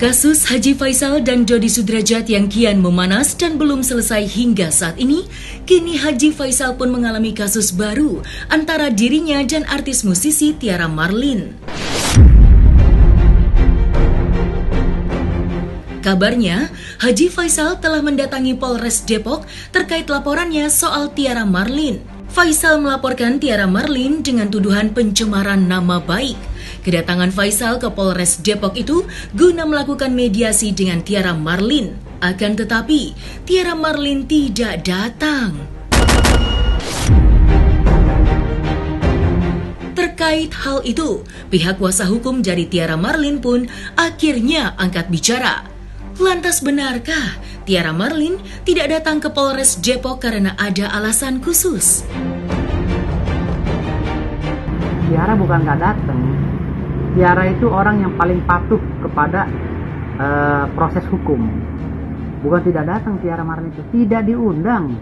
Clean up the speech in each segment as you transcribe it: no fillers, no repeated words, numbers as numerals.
Kasus Haji Faisal dan Dodi Sudrajat yang kian memanas dan belum selesai hingga saat ini, kini Haji Faisal pun mengalami kasus baru antara dirinya dan artis musisi Tiara Marlin. Kabarnya, Haji Faisal telah mendatangi Polres Depok terkait laporannya soal Tiara Marlin. Faisal melaporkan Tiara Marlin dengan tuduhan pencemaran nama baik. Kedatangan Faisal ke Polres Depok itu guna melakukan mediasi dengan Tiara Marlin. Akan tetapi, Tiara Marlin tidak datang. Terkait hal itu, pihak kuasa hukum dari Tiara Marlin pun akhirnya angkat bicara. Lantas benarkah Tiara Marlin tidak datang ke Polres Depok karena ada alasan khusus? Tiara bukan nggak datang. Tiara itu orang yang paling patuh kepada proses hukum. Bukan tidak datang Tiara Marlin itu, tidak diundang.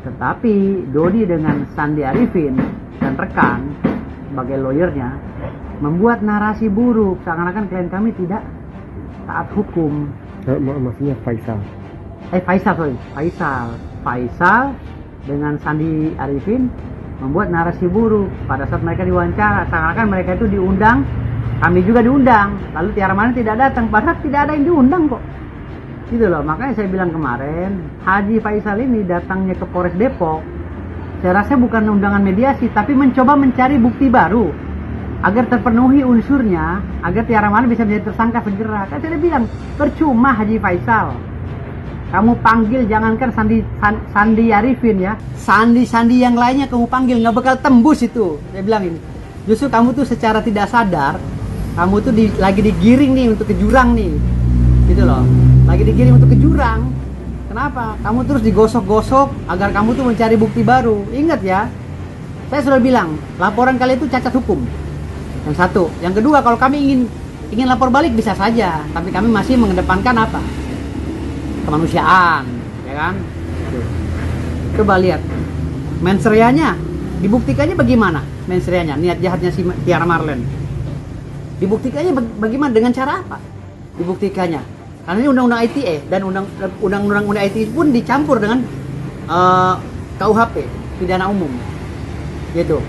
Tetapi Dodi dengan Sandi Arifin dan rekan sebagai lawyernya membuat narasi buruk seakan-akan klien kami tidak taat hukum. Maksudnya Faisal. Faisal dengan Sandi Arifin membuat narasi buruk pada saat mereka diwawancara, seakan-akan mereka itu diundang, kami juga diundang, lalu Tiara Marlin tidak datang, padahal tidak ada yang diundang kok. Gitu loh, makanya saya bilang kemarin, Haji Faisal ini datangnya ke Polres Depok, saya rasa bukan undangan mediasi, tapi mencoba mencari bukti baru, agar terpenuhi unsurnya, agar Tiara Marlin bisa menjadi tersangka segera. Kan saya bilang, percuma Haji Faisal. Kamu panggil, jangankan Sandi Arifin ya, Sandi yang lainnya kamu panggil, nggak bakal tembus itu. Saya bilang ini, justru kamu tuh secara tidak sadar, kamu tuh lagi digiring nih untuk ke jurang nih, gitu loh, lagi digiring untuk ke jurang. Kenapa? Kamu terus digosok-gosok agar kamu tuh mencari bukti baru. Ingat ya, saya sudah bilang, laporan kalian itu cacat hukum. Yang satu, yang kedua, kalau kami ingin lapor balik bisa saja, tapi kami masih mengedepankan apa? Kemanusiaan, ya kan? Coba lihat mensreanya, dibuktikannya bagaimana? Mensreanya, niat jahatnya si Tiara Marlin, dibuktikannya bagaimana? Dengan cara apa? Dibuktikannya, karena ini undang-undang ITE dan undang-undang ITE pun dicampur dengan KUHP, pidana umum, gitu.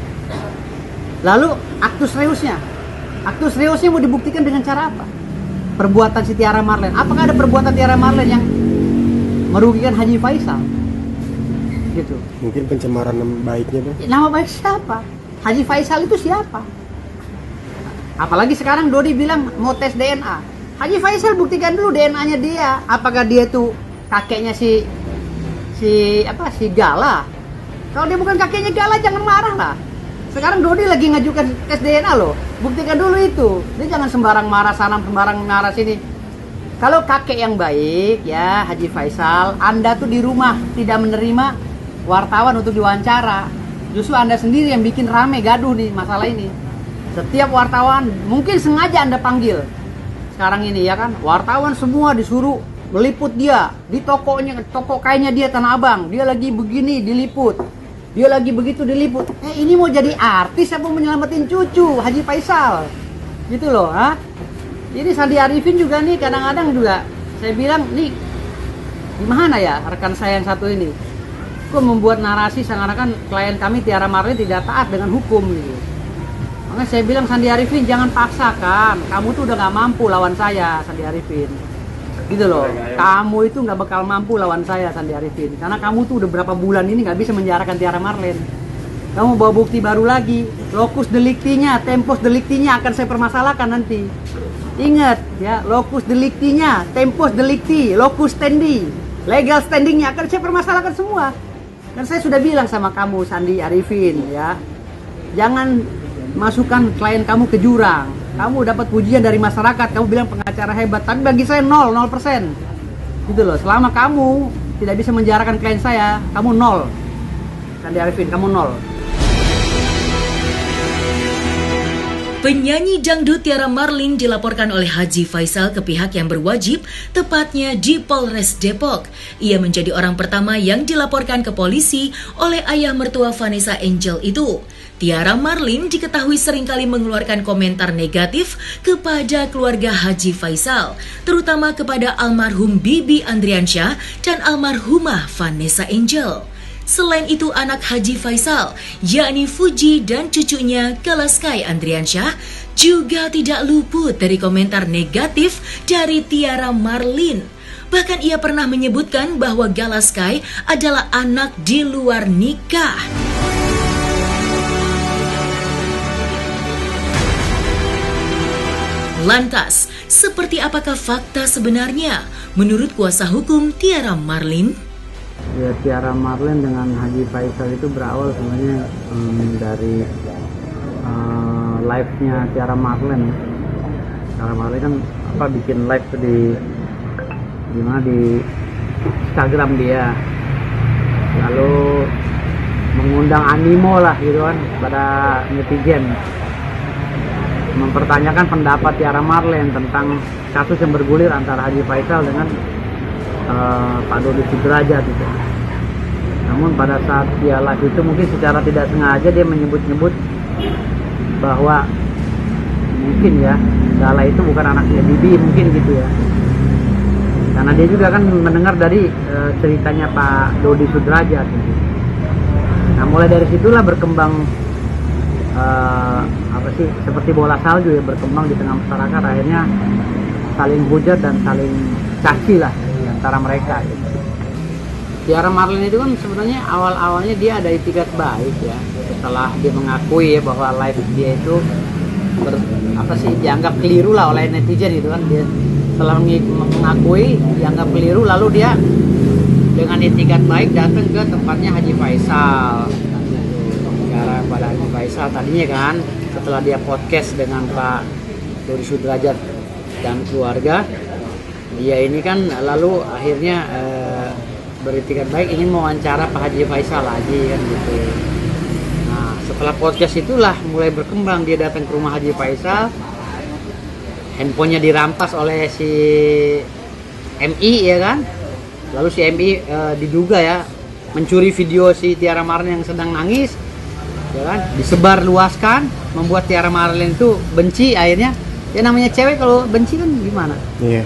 Lalu aktus reusnya mau dibuktikan dengan cara apa? Perbuatan si Tiara Marlin. Apakah ada perbuatan Tiara Marlin yang merugikan Haji Faisal? Gitu. Mungkin pencemaran nama baiknya, Bang. Nama baik siapa? Haji Faisal itu siapa? Apalagi sekarang Dodi bilang mau tes DNA. Haji Faisal buktikan dulu DNA-nya dia. Apakah dia tuh kakeknya si Gala? Kalau dia bukan kakeknya Gala, jangan marah lah. Sekarang Dodi lagi ngajukan tes DNA loh. Buktikan dulu itu. Dia jangan sembarang marah sana, sembarang marah sini. Kalau kakek yang baik ya Haji Faisal, Anda tuh di rumah tidak menerima wartawan untuk diwawancara. Justru Anda sendiri yang bikin rame gaduh nih masalah ini. Setiap wartawan mungkin sengaja Anda panggil. Sekarang ini ya kan, wartawan semua disuruh meliput dia di tokonya, toko kainnya dia Tanah Abang. Dia lagi begini diliput. Dia lagi begitu diliput. Ini mau jadi artis apa menyelamatin cucu Haji Faisal? Gitu loh, ha? Jadi Sandi Arifin juga nih kadang-kadang juga saya bilang nih gimana ya rekan saya yang satu ini? Kok membuat narasi seakan-akan klien kami Tiara Marlin tidak taat dengan hukum gitu. Makanya saya bilang Sandi Arifin jangan paksakan. Kamu tuh udah nggak mampu lawan saya, Sandi Arifin. Gitu loh, kamu itu nggak bakal mampu lawan saya Sandi Arifin, karena kamu tuh udah berapa bulan ini nggak bisa menjarakan Tiara Marlin. Kamu bawa bukti baru lagi, locus delictinya, tempus delictinya akan saya permasalahkan nanti. Ingat ya, locus delictinya, tempus delicti, locus standi, legal standingnya akan saya permasalahkan semua. Dan saya sudah bilang sama kamu Sandi Arifin ya, jangan masukkan klien kamu ke jurang. Kamu dapat pujian dari masyarakat, kamu bilang pengacara hebat, tapi bagi saya 0%. Gitu loh, selama kamu tidak bisa menjarakan klien saya, kamu 0. Sandi Arifin, kamu 0. Penyanyi dangdut Tiara Marlin dilaporkan oleh Haji Faisal ke pihak yang berwajib, tepatnya di Polres Depok. Ia menjadi orang pertama yang dilaporkan ke polisi oleh ayah mertua Vanessa Angel itu. Tiara Marlin diketahui seringkali mengeluarkan komentar negatif kepada keluarga Haji Faisal, terutama kepada almarhum Bibi Andriansyah dan almarhumah Vanessa Angel. Selain itu, anak Haji Faisal, yakni Fuji dan cucunya Galaskai Andriansyah, juga tidak luput dari komentar negatif dari Tiara Marlin. Bahkan ia pernah menyebutkan bahwa Galaskai adalah anak di luar nikah. Lantas, seperti apakah fakta sebenarnya menurut kuasa hukum Tiara Marlin? Ya, Tiara Marlin dengan Haji Faisal itu berawal sebenarnya dari live-nya Tiara Marlin. Tiara Marlin kan bikin live tuh di Instagram dia, lalu mengundang animo lah gitu kan pada netizen, mempertanyakan pendapat Tiara Marlin tentang kasus yang bergulir antara Haji Faisal dengan Pak Dodi Sudrajat gitu. Namun pada saat dia live itu mungkin secara tidak sengaja dia menyebut-nyebut bahwa mungkin ya Gala itu bukan anaknya Bibi, mungkin gitu ya. Karena dia juga kan mendengar dari ceritanya Pak Dodi Sudrajat gitu. Nah, mulai dari situlah berkembang seperti bola salju ya, berkembang di tengah masyarakat, akhirnya saling hujat dan saling caci lah antara mereka gitu. Tiara Marlin itu kan sebenarnya awal-awalnya dia ada itikat baik ya, setelah dia mengakui ya bahwa live dia itu dianggap keliru lah oleh netizen gitu kan. Dia setelah mengakui dianggap keliru, lalu dia dengan itikat baik datang ke tempatnya Haji Faisal. Bicara pada Haji Faisal tadinya kan, setelah dia podcast dengan Pak Dodi Sudrajat dan keluarga, dia ini kan lalu akhirnya beritikat baik ingin mewawancara Pak Haji Faisal lagi kan gitu. Nah, setelah podcast itulah mulai berkembang, dia datang ke rumah Haji Faisal, handphonenya dirampas oleh si MI ya kan. Lalu si MI diduga ya mencuri video si Tiara Marlin yang sedang nangis ya kan, disebar luaskan, membuat Tiara Marlin itu benci. Akhirnya ya namanya cewek kalau benci kan gimana? Iya.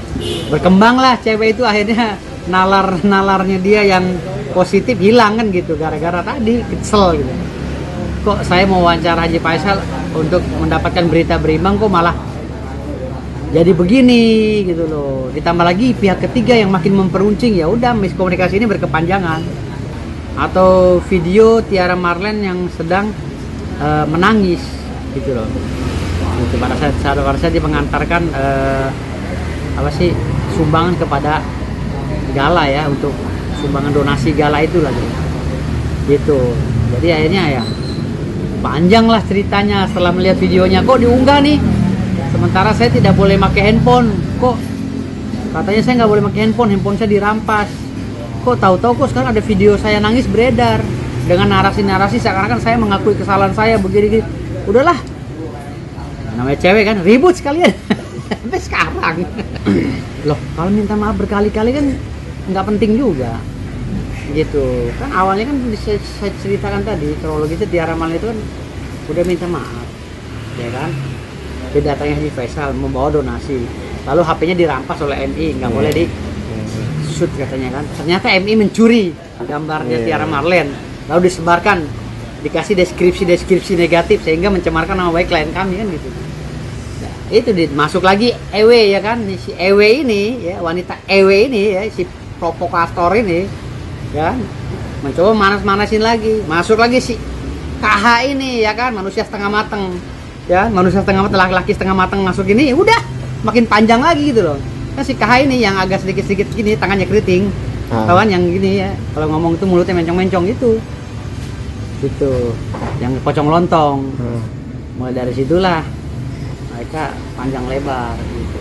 Berkembanglah cewek itu, akhirnya nalarnya dia yang positif hilang kan gitu, gara-gara tadi kesel gitu. Kok saya mau wawancara Haji Faisal untuk mendapatkan berita berimbang kok malah jadi begini gitu loh. Ditambah lagi pihak ketiga yang makin memperuncing, ya udah miskomunikasi ini berkepanjangan. Atau video Tiara Marlin yang sedang menangis gitu loh. Gitu, pada saat dia mengantarkan sumbangan kepada Gala ya, untuk sumbangan donasi Gala itu lah gitu. Jadi akhirnya ya panjang lah ceritanya setelah melihat videonya. Kok diunggah nih, sementara saya tidak boleh pakai handphone. Kok katanya saya nggak boleh pakai handphone saya dirampas. Kok tahu-tahu kok sekarang ada video saya nangis beredar dengan narasi-narasi seakan-akan saya mengakui kesalahan saya begini-gini. Udahlah, namanya cewek kan, ribut sekalian sampai sekarang. Loh, kalau minta maaf berkali-kali kan nggak penting juga gitu kan. Awalnya kan saya ceritakan tadi kronologisnya, Tiara Marlin itu kan udah minta maaf ya kan. Dia datangnya Haji Faisal membawa donasi, lalu HP-nya dirampas oleh MI, nggak boleh di shoot katanya kan. Ternyata MI mencuri gambarnya Tiara Marlin, lalu disebarkan, dikasih deskripsi negatif sehingga mencemarkan nama baik klien kami kan gitu. Nah, itu masuk lagi EW ya kan, si EW ini ya, wanita EW ini ya, si provokator ini ya, mencoba manas-manasin lagi. Masuk lagi si KH ini ya kan, manusia setengah mateng ya, laki-laki setengah mateng masuk ini, udah makin panjang lagi gitu loh. Kan si KH ini yang agak sedikit-sedikit gini, tangannya keriting, kawan yang gini ya, kalau ngomong itu mulutnya mencong-mencong gitu, yang pocong lontong. Mulai dari situlah mereka panjang lebar gitu.